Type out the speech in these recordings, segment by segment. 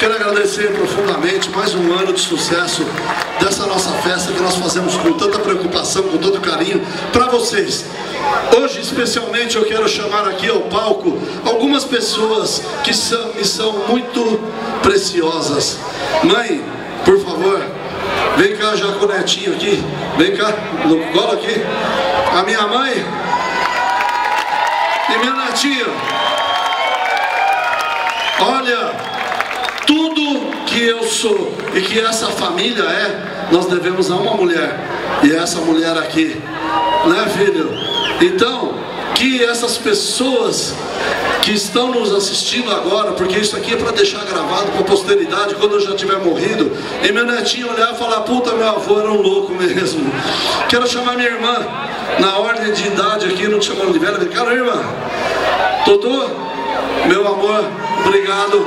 Quero agradecer profundamente mais um ano de sucesso dessa nossa festa que nós fazemos com tanta preocupação, com todo carinho para vocês. Hoje, especialmente, eu quero chamar aqui ao palco algumas pessoas que me são muito preciosas. Mãe, por favor, vem cá já com o netinho aqui. Vem cá, no colo aqui. A minha mãe e minha netinha. Olha, tudo que eu sou e que essa família é, nós devemos a uma mulher. E essa mulher aqui, né, filho? Então, que essas pessoas que estão nos assistindo agora, porque isso aqui é para deixar gravado para a posteridade, quando eu já tiver morrido, e meu netinho olhar e falar: puta, meu avô era um louco mesmo. Quero chamar minha irmã, na ordem de idade aqui, não te chamando de velha, vem cá, irmã. Totô, meu amor, obrigado.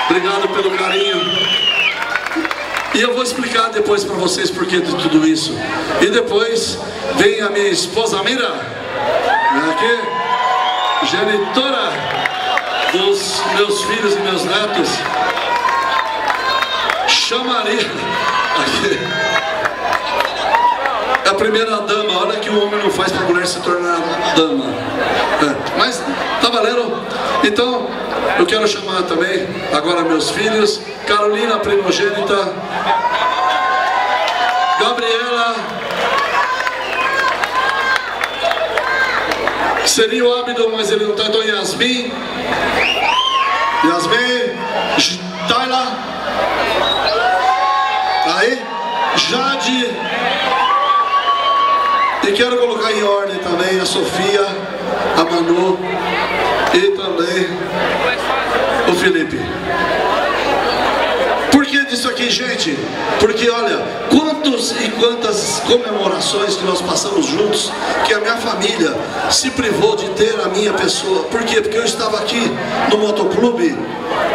Obrigado pelo carinho. E eu vou explicar depois para vocês por que de tudo isso. E depois vem a minha esposa Mira, vem aqui, genitora dos meus filhos e meus netos. Chamaria aqui. É a primeira dama. Olha que o homem não faz para a mulher se tornar dama. Mas tá valendo. Então eu quero chamar também agora meus filhos: Carolina, primogênita, Gabriela, seria o Abdo, mas ele não está, então Yasmin, Tayla, aí, Jade, e quero colocar em ordem também a Sofia, a Manu e também o Felipe. Por que disso aqui, gente? Porque olha, quantos e quantas comemorações que nós passamos juntos, que a minha família se privou de ter a minha pessoa. Por quê? Porque eu estava aqui no motoclube,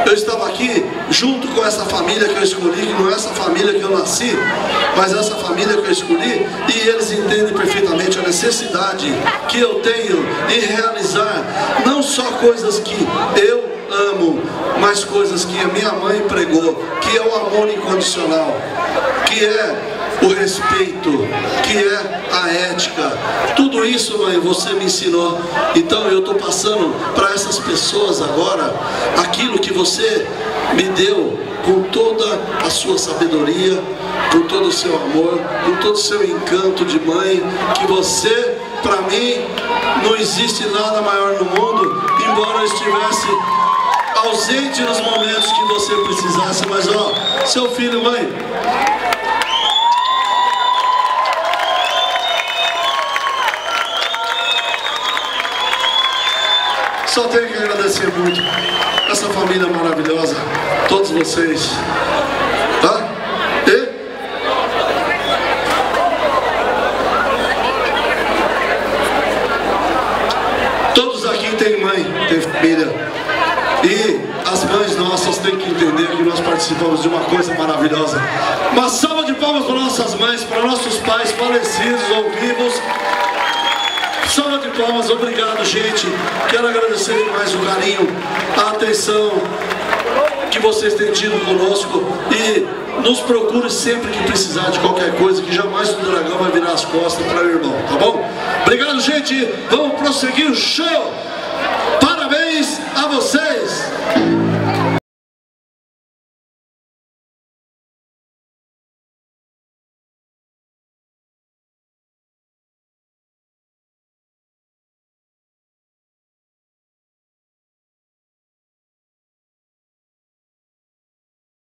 eu estava aqui junto com essa família que eu escolhi, que não é essa família que eu nasci, mas essa família que eu escolhi, e eles entendem perfeitamente a necessidade que eu tenho em realizar não só coisas que eu amo, mas coisas que a minha mãe pregou, que é o amor incondicional, que é o respeito, que é a ética. Tudo isso, mãe, você me ensinou. Então eu estou passando para essas pessoas agora aquilo que você me deu com toda a sua sabedoria, com todo o seu amor, com todo o seu encanto de mãe, que você, para mim, não existe nada maior no mundo, embora eu estivesse ausente nos momentos que você precisasse. Mas ó, seu filho, mãe, só tenho que agradecer muito essa família maravilhosa, todos vocês, tá? E todos aqui têm mãe, têm família. E as mães nossas têm que entender que nós participamos de uma coisa maravilhosa. Uma salva de palmas para nossas mães, para nossos pais falecidos ou vivos. Salva de palmas, obrigado, gente. Quero agradecer demais o carinho, a atenção que vocês têm tido conosco. E nos procure sempre que precisar de qualquer coisa, que jamais o dragão vai virar as costas para o irmão, tá bom? Obrigado, gente. Vamos prosseguir o show. Parabéns a vocês!